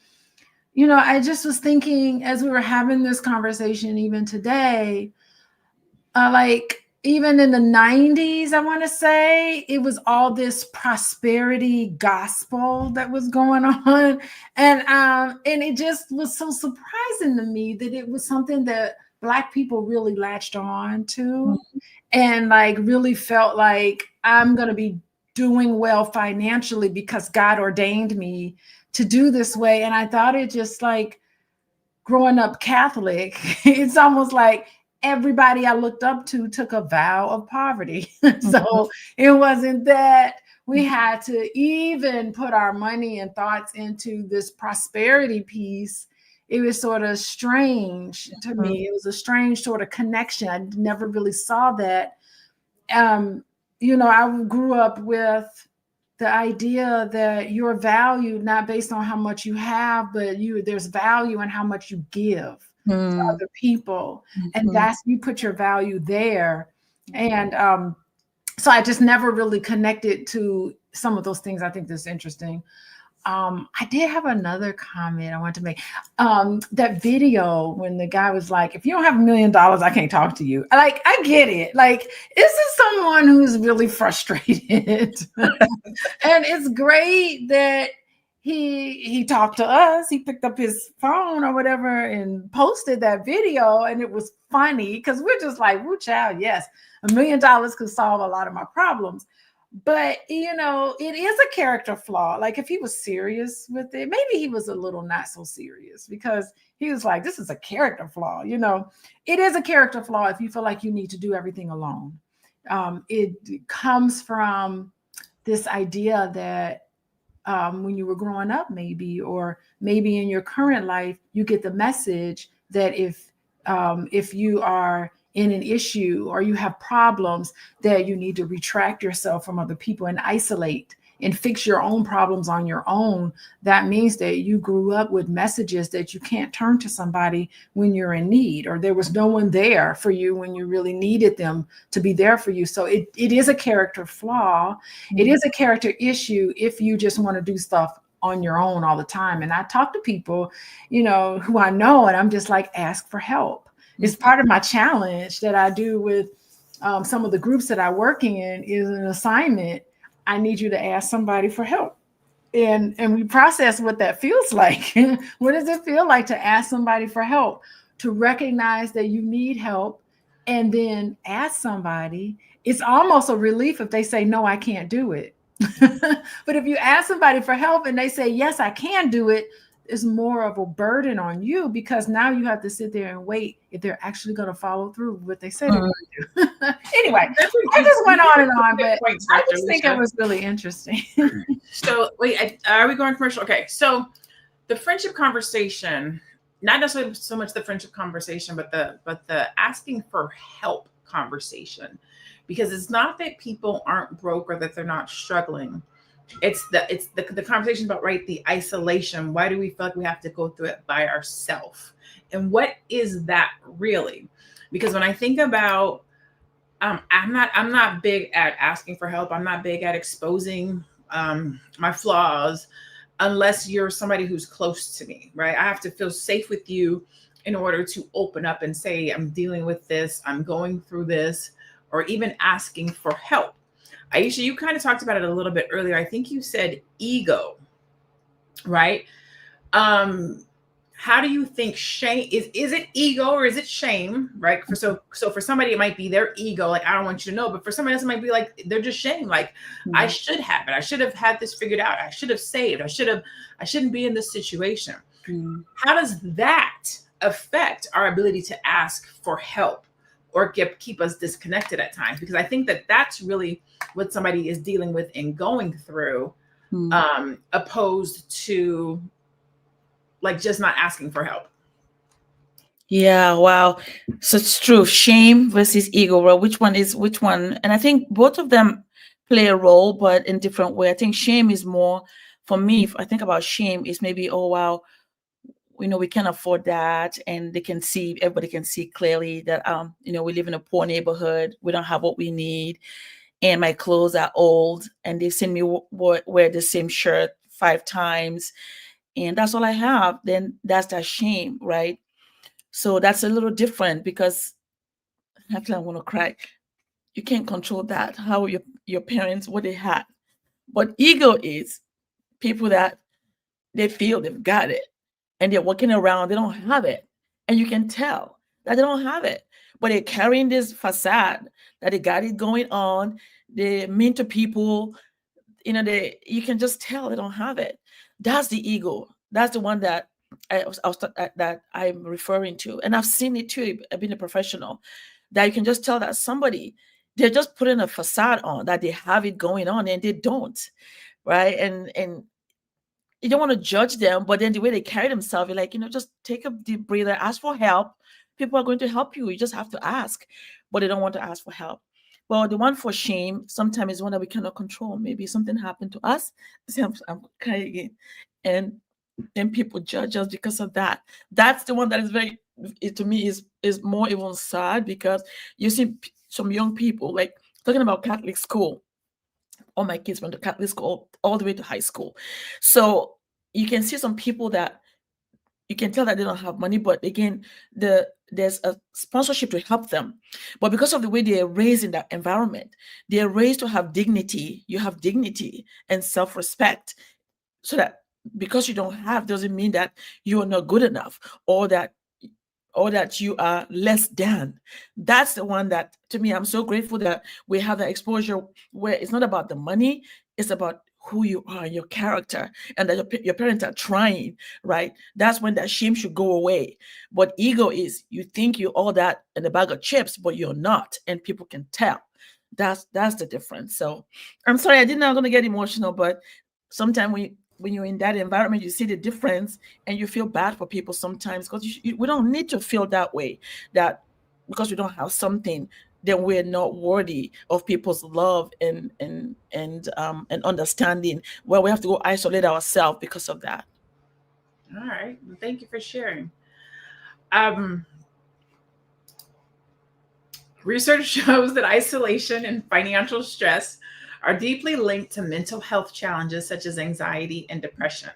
I just was thinking as we were having this conversation, even today, like, even in the 90s, I want to say, it was all this prosperity gospel that was going on. And it just was so surprising to me that it was something that Black people really latched on to, and like really felt like, I'm going to be doing well financially because God ordained me to do this way. And I thought it just like, growing up Catholic, it's almost like everybody I looked up to took a vow of poverty. So it wasn't that we had to even put our money and thoughts into this prosperity piece. It was sort of strange to me. It was a strange sort of connection. I never really saw that. I grew up with the idea that you're valued not based on how much you have, but there's value in how much you give to other people. And that's, you put your value there. And so I just never really connected to some of those things. I think that's interesting. I did have another comment I want to make. That video when the guy was like, if you don't have $1 million, I can't talk to you. Like, I get it. Like, this is someone who's really frustrated. And it's great that he talked to us. He picked up his phone or whatever and posted that video. And it was funny because we're just like, woo, child, yes, $1 million could solve a lot of my problems. But, it is a character flaw. Like, if he was serious with it, maybe he was a little not so serious, because he was like, this is a character flaw. It is a character flaw if you feel like you need to do everything alone. It comes from this idea that when you were growing up, maybe in your current life, you get the message that if you are in an issue or you have problems, that you need to retract yourself from other people and isolate and fix your own problems on your own. That means that you grew up with messages that you can't turn to somebody when you're in need, or there was no one there for you when you really needed them to be there for you. So it is a character flaw. It is a character issue if you just want to do stuff on your own all the time. And I talk to people, who I know, and I'm just like, ask for help. It's part of my challenge that I do with some of the groups that I work in is an assignment. I need you to ask somebody for help. And we process what that feels like. What does it feel like to ask somebody for help, to recognize that you need help and then ask somebody? It's almost a relief if they say, no, I can't do it. But if you ask somebody for help and they say, yes, I can do it, it's more of a burden on you because now you have to sit there and wait if they're actually going to follow through with what they said they're going to do. Anyway, I just went on and on, but I just think it was really interesting. So wait, are we going commercial? Okay, so the friendship conversation, not necessarily so much the friendship conversation, but the asking for help conversation, because it's not that people aren't broke or that they're not struggling. It's the conversation about, right, the isolation. Why do we feel like we have to go through it by ourselves? And what is that really? Because when I think about, I'm not big at asking for help. I'm not big at exposing my flaws unless you're somebody who's close to me, right? I have to feel safe with you in order to open up and say, I'm dealing with this, I'm going through this, or even asking for help. Aisha, you kind of talked about it a little bit earlier. I think you said ego, right? How do you think shame is it ego or is it shame, right? So for somebody, it might be their ego, like, I don't want you to know, but for somebody else, it might be like, they're just shame. Like, I should have it. I should have had this figured out. I should have saved. I shouldn't be in this situation. How does that affect our ability to ask for help or keep us disconnected at times? Because I think that that's really what somebody is dealing with and going through, opposed to like just not asking for help. Yeah, wow. So it's true. Shame versus ego. Well, which one is which one? And I think both of them play a role, but in different way. I think shame is more, for me, if I think about shame, is maybe, oh, wow, we can't afford that. And everybody can see clearly that, we live in a poor neighborhood. We don't have what we need. And my clothes are old and they've seen me wear the same shirt 5 times. And that's all I have. Then that's that shame, right? So that's a little different because actually I want to cry. You can't control that, how your parents, what they had. But ego is people that they feel they've got it and they're walking around, they don't have it. And you can tell that they don't have it. But they're carrying this facade that they got it going on. They're mean to people. You can just tell they don't have it. That's the ego. That's the one that that I'm referring to. And I've seen it too. I've been a professional that you can just tell that somebody, they're just putting a facade on that they have it going on and they don't, right? And you don't want to judge them, but then the way they carry themselves, you're like, just take a deep breather, ask for help. People are going to help you. You just have to ask, but they don't want to ask for help. Well, the one for shame sometimes is one that we cannot control. Maybe something happened to us. See, I'm crying again. And then people judge us because of that. That's the one that is to me is more even sad, because you see some young people, like talking about Catholic school. All my kids went to Catholic school all the way to high school. So you can see some people that you can tell that they don't have money, but again, there's a sponsorship to help them. But because of the way they are raised in that environment, they are raised to have dignity. You have dignity and self-respect, so that because you don't have doesn't mean that you are not good enough or that you are less than. That's the one that, to me, I'm so grateful that we have that exposure where it's not about the money, it's about who you are, your character, and that your parents are trying, right? That's when that shame should go away. But ego is, you think you're all that in a bag of chips, but you're not, and people can tell. That's the difference. So I'm sorry, I'm going to get emotional, but sometimes when you're in that environment, you see the difference and you feel bad for people sometimes, because we don't need to feel that way, that because we don't have something, then we're not worthy of people's love and understanding. Well, we have to go isolate ourselves because of that. All right. Well, thank you for sharing. Research shows that isolation and financial stress are deeply linked to mental health challenges such as anxiety and depression.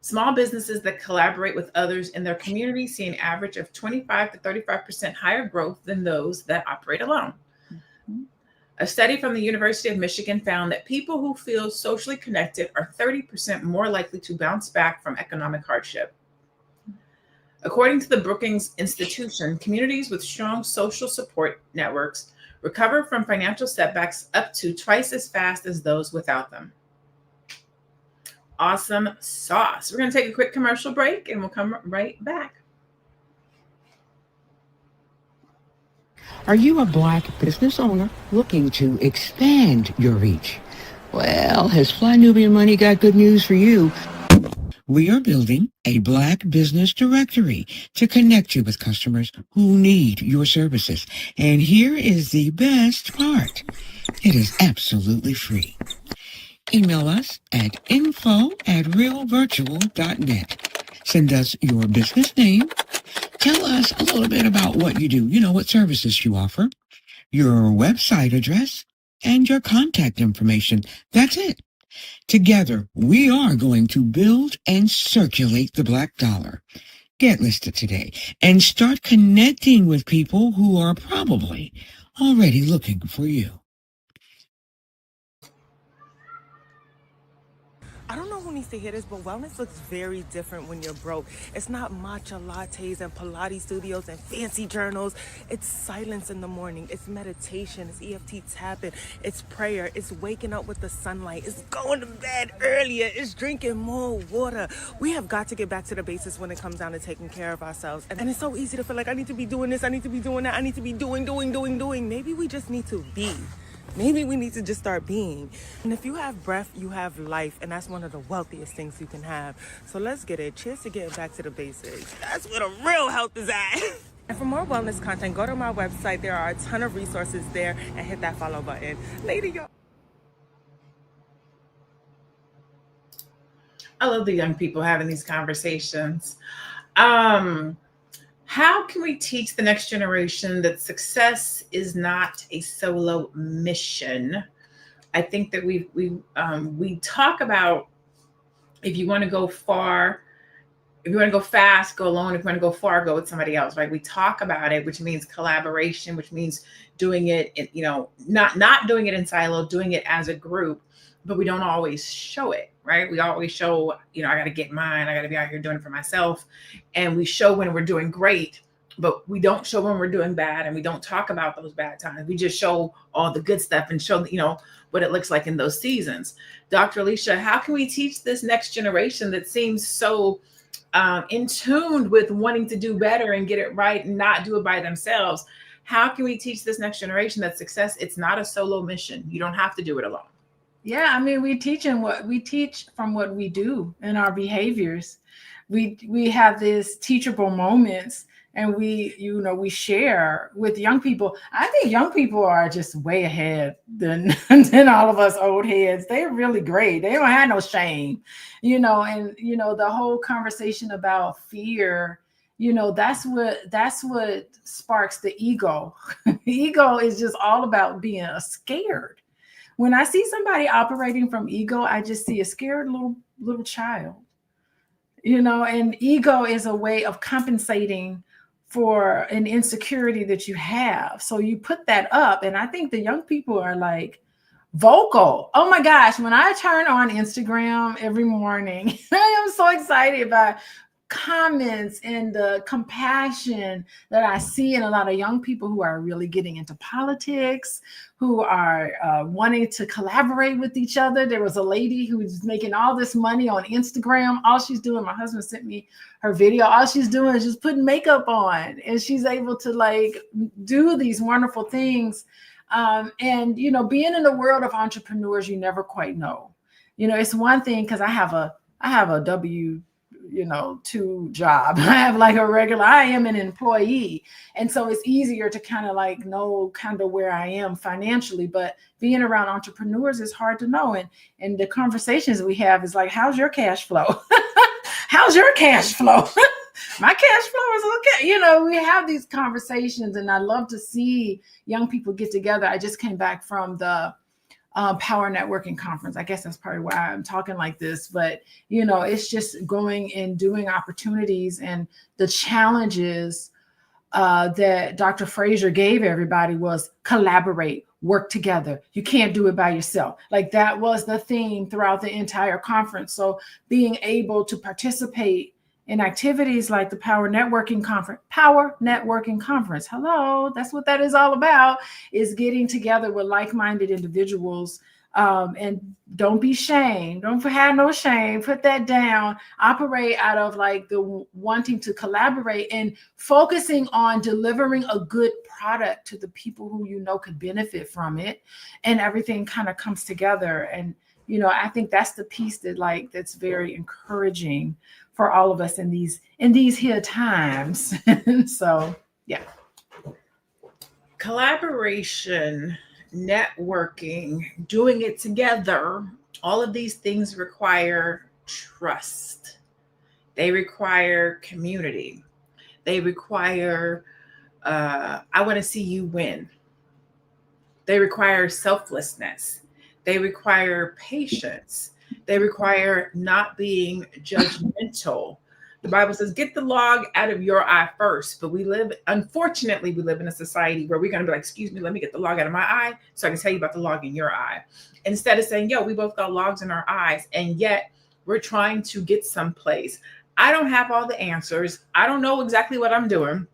Small businesses that collaborate with others in their community see an average of 25 to 35% higher growth than those that operate alone. A study from the University of Michigan found that people who feel socially connected are 30% more likely to bounce back from economic hardship. According to the Brookings Institution, communities with strong social support networks recover from financial setbacks up to twice as fast as those without them. Awesome sauce. We're going to take a quick commercial break and we'll come right back. Are you a Black business owner looking to expand your reach? Well, has Fly Nubian Money got good news for you? We are building a Black business directory to connect you with customers who need your services. And here is the best part. It is absolutely free. Email us at info@realvirtual.net. Send us your business name. Tell us a little bit about what you do, what services you offer, your website address, and your contact information. That's it. Together, we are going to build and circulate the Black dollar. Get listed today and start connecting with people who are probably already looking for you. I don't know who needs to hear this, but wellness looks very different when you're broke. It's not matcha lattes and Pilates studios and fancy journals. It's silence in the morning. It's meditation. It's EFT tapping. It's prayer. It's waking up with the sunlight. It's going to bed earlier. It's drinking more water. We have got to get back to the basics when it comes down to taking care of ourselves. And it's so easy to feel like I need to be doing this. I need to be doing that. I need to be doing. Maybe we just need to be. Maybe we need to just start being. And if you have breath, you have life. And that's one of the wealthiest things you can have. So let's get it. Cheers to getting back to the basics. That's where the real health is at. And for more wellness content, go to my website. There are a ton of resources there. And hit that follow button. Later, y'all. I love the young people having these conversations. How can we teach the next generation that success is not a solo mission? I think that we talk about, if you want to go far, if you want to go fast, go alone. If you want to go far, go with somebody else, right? We talk about it, which means collaboration, which means doing it, not doing it in silo, doing it as a group, but we don't always show it, right? We always show, I got to get mine. I got to be out here doing it for myself. And we show when we're doing great, but we don't show when we're doing bad. And we don't talk about those bad times. We just show all the good stuff and show, what it looks like in those seasons. Dr. Alicia, how can we teach this next generation that seems so in tune with wanting to do better and get it right and not do it by themselves? How can we teach this next generation that success, it's not a solo mission. You don't have to do it alone. Yeah, we teach from what we do and our behaviors. We have these teachable moments, and we share with young people. I think young people are just way ahead than all of us old heads. They're really great. They don't have no shame, and the whole conversation about fear. That's what sparks the ego. The ego is just all about being scared. When I see somebody operating from ego, I just see a scared little child, and ego is a way of compensating for an insecurity that you have. So you put that up, and I think the young people are like vocal. Oh my gosh, when I turn on Instagram every morning, I am so excited about comments and the compassion that I see in a lot of young people who are really getting into politics, who are wanting to collaborate with each other. There was a lady who was making all this money on Instagram. All she's doing, my husband sent me her video, all she's doing is just putting makeup on, and she's able to do these wonderful things. And being in the world of entrepreneurs, you never quite know. It's one thing, because I have a W 2 job. I am an employee. And so it's easier to kind of know where I am financially, but being around entrepreneurs is hard to know. And the conversations we have is like, how's your cash flow? How's your cash flow? My cash flow is okay. We have these conversations, and I love to see young people get together. I just came back from the Power Networking Conference. I guess that's probably why I'm talking like this, but you know, it's just going and doing opportunities, and the challenges that Dr. Frazier gave everybody was collaborate, work together. You can't do it by yourself. Like that was the theme throughout the entire conference. So being able to participate in activities like the Power Networking Conference. Hello, that's what that is all about, is getting together with like-minded individuals. And don't be shamed. Don't have no shame. Put that down. Operate out of like the wanting to collaborate and focusing on delivering a good product to the people who you know could benefit from it, and everything kind of comes together. And you know, I think that's the piece that that's very encouraging for all of us in these here times. So yeah. Collaboration, networking, doing it together, all of these things require trust. They require community. They require, I want to see you win. They require selflessness. They require patience. They require not being judgmental. The Bible says, get the log out of your eye first. But unfortunately, we live in a society where we're going to be like, excuse me, let me get the log out of my eye so I can tell you about the log in your eye. Instead of saying, yo, we both got logs in our eyes, and yet we're trying to get someplace. I don't have all the answers. I don't know exactly what I'm doing,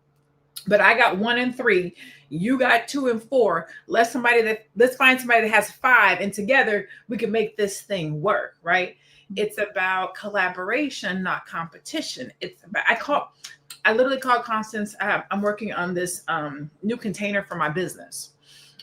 but I got 1 and 3. You got 2 and 4. Let's find somebody that has 5, and together we can make this thing work, right? It's about collaboration, not competition. I literally called Constance. I'm working on this new container for my business.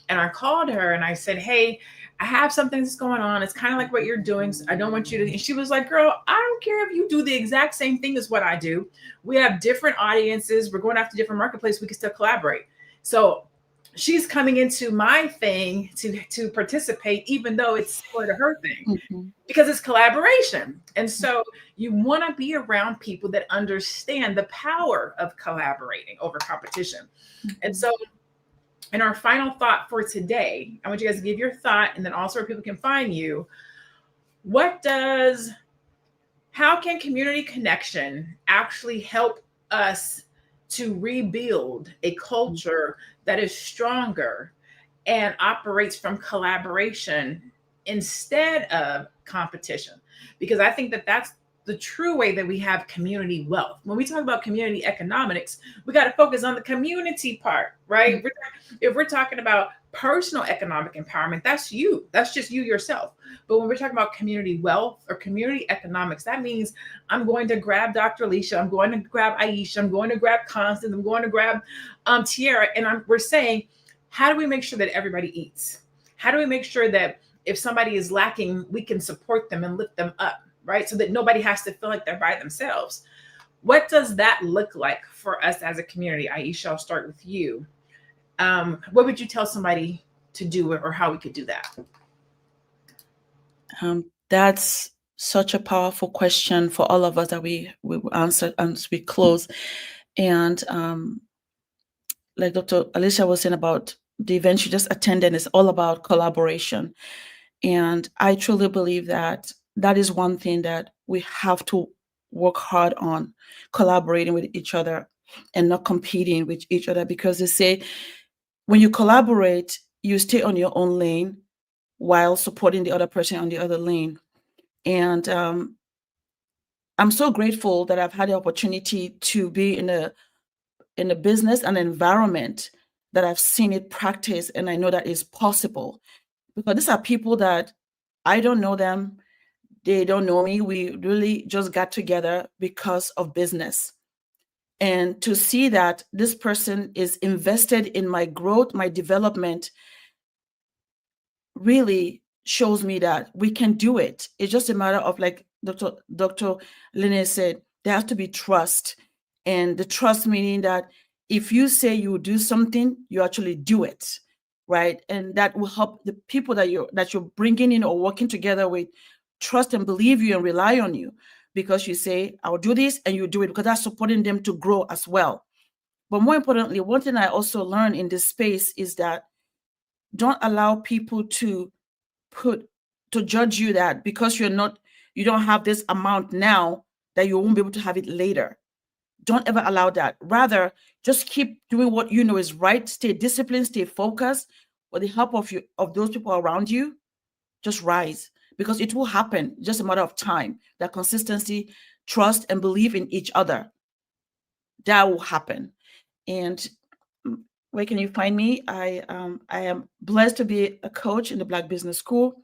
And I called her and I said, hey, I have something that's going on. It's kind of like what you're doing. So I don't want you to. And she was like, girl, I don't care if you do the exact same thing as what I do. We have different audiences. We're going after different marketplaces. We can still collaborate. So she's coming into my thing to participate, even though it's similar to her thing, because it's collaboration. And so you want to be around people that understand the power of collaborating over competition. And so in our final thought for today, I want you guys to give your thought, and then also where people can find you. How can community connection actually help us to rebuild a culture that is stronger and operates from collaboration instead of competition? Because I think that that's the true way that we have community wealth. When we talk about community economics, we got to focus on the community part, right? If we're talking about personal economic empowerment, that's you. That's just you yourself. But when we're talking about community wealth or community economics, that means I'm going to grab Dr. Alicia, I'm going to grab Aisha, I'm going to grab Constance, I'm going to grab Tiara, and we're saying, how do we make sure that everybody eats? How do we make sure that if somebody is lacking, we can support them and lift them up, right? So that nobody has to feel like they're by themselves. What does that look like for us as a community? Aisha, I'll start with you. What would you tell somebody to do, or how we could do that? That's such a powerful question for all of us that we answer as we close. And like Dr. Alicia was saying about the event you just attended, is all about collaboration. And I truly believe that that is one thing that we have to work hard on, collaborating with each other and not competing with each other, because they say when you collaborate, you stay on your own lane while supporting the other person on the other lane. And I'm so grateful that I've had the opportunity to be in a business and environment that I've seen it practice, and I know that is possible, because these are people that I don't know them, they don't know me. We really just got together because of business. And to see that this person is invested in my growth, my development, really shows me that we can do it. It's just a matter of, like Dr. Lene said, there has to be trust. And the trust meaning that if you say you will do something, you actually do it, right? And that will help the people that you're bringing in or working together with trust and believe you and rely on you, because you say, I'll do this, and you do it, because that's supporting them to grow as well. But more importantly, one thing I also learned in this space is that don't allow people to to judge you that because you don't have this amount now that you won't be able to have it later. Don't ever allow that. Rather, just keep doing what you know is right. Stay disciplined, stay focused. With the help of those people around you, just rise, because it will happen. Just a matter of time. That consistency, trust, and believe in each other, that will happen. And where can you find me? I am blessed to be a coach in the Black Business School.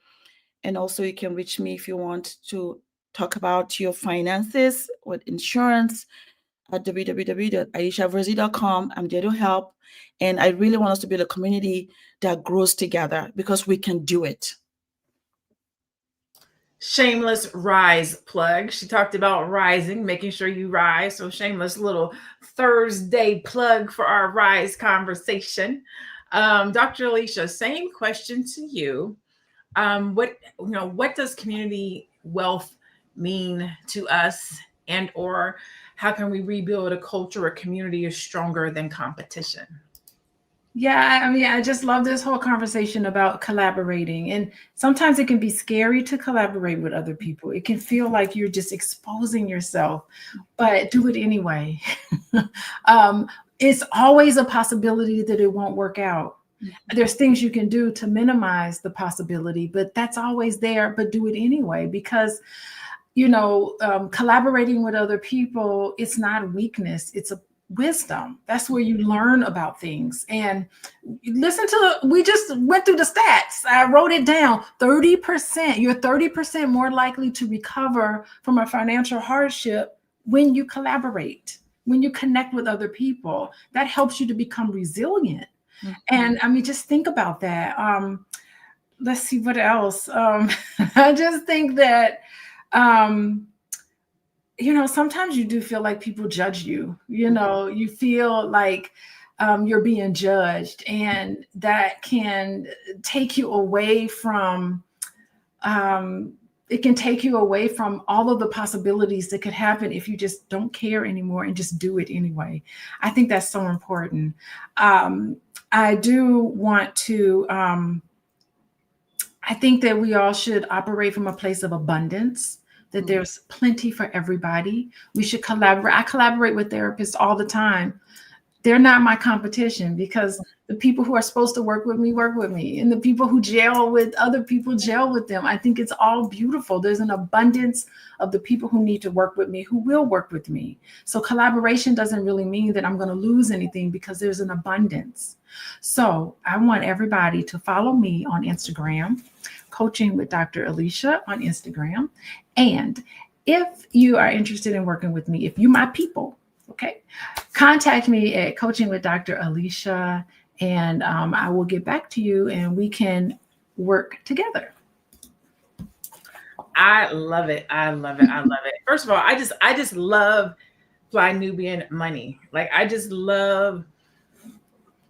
And also you can reach me if you want to talk about your finances with insurance at www.aishaverzi.com. I'm there to help. And I really want us to build a community that grows together because we can do it. Shameless rise plug. She talked about rising, making sure you rise. So shameless little Thursday plug for our rise conversation. Dr. Alicia, same question to you. What does community wealth mean to us, and or how can we rebuild a culture where community is stronger than competition? Yeah, I mean, I just love this whole conversation about collaborating. And sometimes it can be scary to collaborate with other people. It can feel like you're just exposing yourself, but do it anyway. It's always a possibility that it won't work out. There's things you can do to minimize the possibility, but that's always there, but do it anyway, because collaborating with other people, it's not weakness, it's a wisdom. That's where you learn about things. And we just went through the stats. I wrote it down. 30%, you're 30% more likely to recover from a financial hardship when you collaborate, when you connect with other people. That helps you to become resilient. Mm-hmm. And I mean, just think about that. Let's see what else. I just think that, sometimes you do feel like people judge you. You feel like you're being judged, and that can take you away from it can take you away from all of the possibilities that could happen if you just don't care anymore and just do it anyway. I think that's so important. I do want to I think that we all should operate from a place of abundance, that there's plenty for everybody. We should collaborate. I collaborate with therapists all the time. They're not my competition, because the people who are supposed to work with me, and the people who gel with other people gel with them. I think it's all beautiful. There's an abundance of the people who need to work with me, who will work with me. So collaboration doesn't really mean that I'm going to lose anything, because there's an abundance. So I want everybody to follow me on Instagram, Coaching with Dr. Alicia on Instagram. And if you are interested in working with me, if you my people, okay, contact me at Coaching with Dr. Alicia, and I will get back to you and we can work together. I love it. I love it. I love it. First of all, I just love Fly Nubian Money. Like, I just love,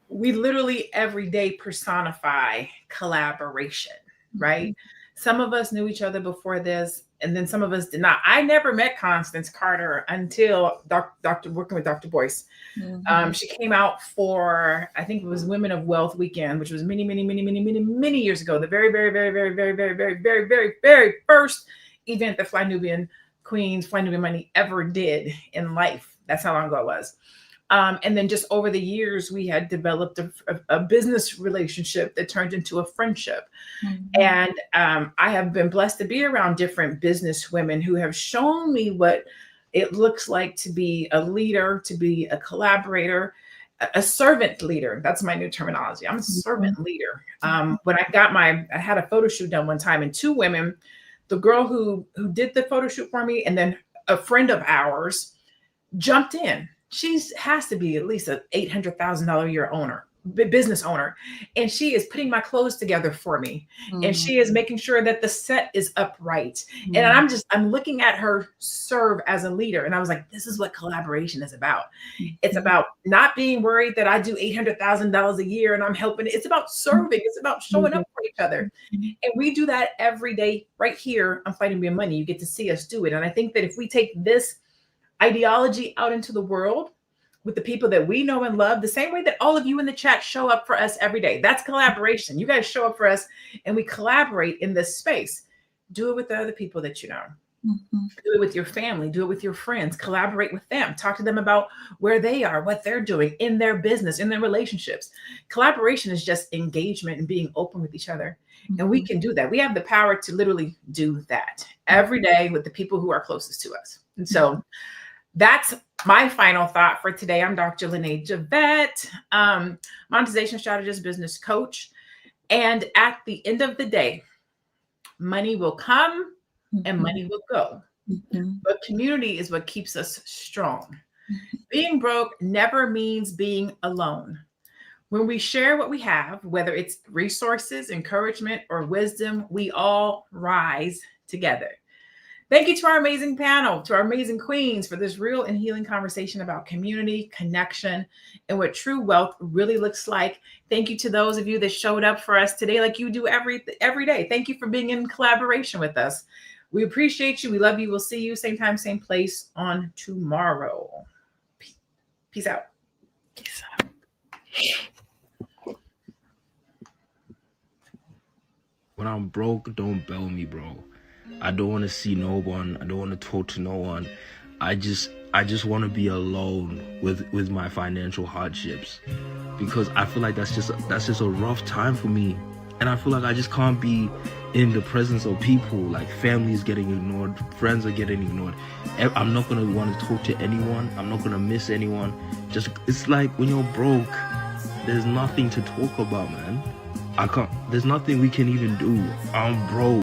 we literally every day personify collaboration, right? Some of us knew each other before this, and then some of us did not. I never met Constance Carter until working with Dr. Boyce. Mm-hmm. She came out for, I think it was Women of Wealth Weekend, which was many years ago. The very, very, very, very, very, very, very, very, very, very first event that Fly Nubian Money ever did in life. That's how long ago it was. And then just over the years, we had developed a business relationship that turned into a friendship. Mm-hmm. And I have been blessed to be around different business women who have shown me what it looks like to be a leader, to be a collaborator, a servant leader. That's my new terminology. I'm a servant leader. When I had a photo shoot done one time, and two women, the girl who did the photo shoot for me, and then a friend of ours jumped in. She has to be at least an $800,000 a year business owner. And she is putting my clothes together for me. Mm-hmm. And she is making sure that the set is upright. Mm-hmm. And I'm looking at her serve as a leader. And I was like, this is what collaboration is about. Mm-hmm. It's about not being worried that I do $800,000 a year and I'm helping. It's about serving. It's about showing up for each other. Mm-hmm. And we do that every day right here on Fly Nubian Money. You get to see us do it. And I think that if we take this ideology out into the world, with the people that we know and love, the same way that all of you in the chat show up for us every day. That's collaboration. You guys show up for us and we collaborate in this space. Do it with the other people that you know. Do it with your family, do it with your friends, collaborate with them, talk to them about where they are, what they're doing in their business, in their relationships. Collaboration is just engagement and being open with each other. And we can do that. We have the power to literally do that every day with the people who are closest to us. And so that's my final thought for today. I'm Dr. Lene Javette, monetization strategist, business coach. And at the end of the day, money will come and money will go. But community is what keeps us strong. Being broke never means being alone. When we share what we have, whether it's resources, encouragement, or wisdom, we all rise together. Thank you to our amazing panel, to our amazing queens for this real and healing conversation about community, connection, and what true wealth really looks like. Thank you to those of you that showed up for us today like you do every day. Thank you for being in collaboration with us. We appreciate you. We love you. We'll see you same time, same place on tomorrow. Peace out. Peace out. When I'm broke, don't bail me, bro. I don't want to see no one. I don't want to talk to no one. I just want to be alone with my financial hardships, because I feel like that's just a rough time for me, and I feel like I just can't be in the presence of people. Like, family is getting ignored, friends are getting ignored. I'm not gonna want to talk to anyone. I'm not gonna miss anyone. It's like when you're broke, there's nothing to talk about, man. There's nothing we can even do. I'm broke.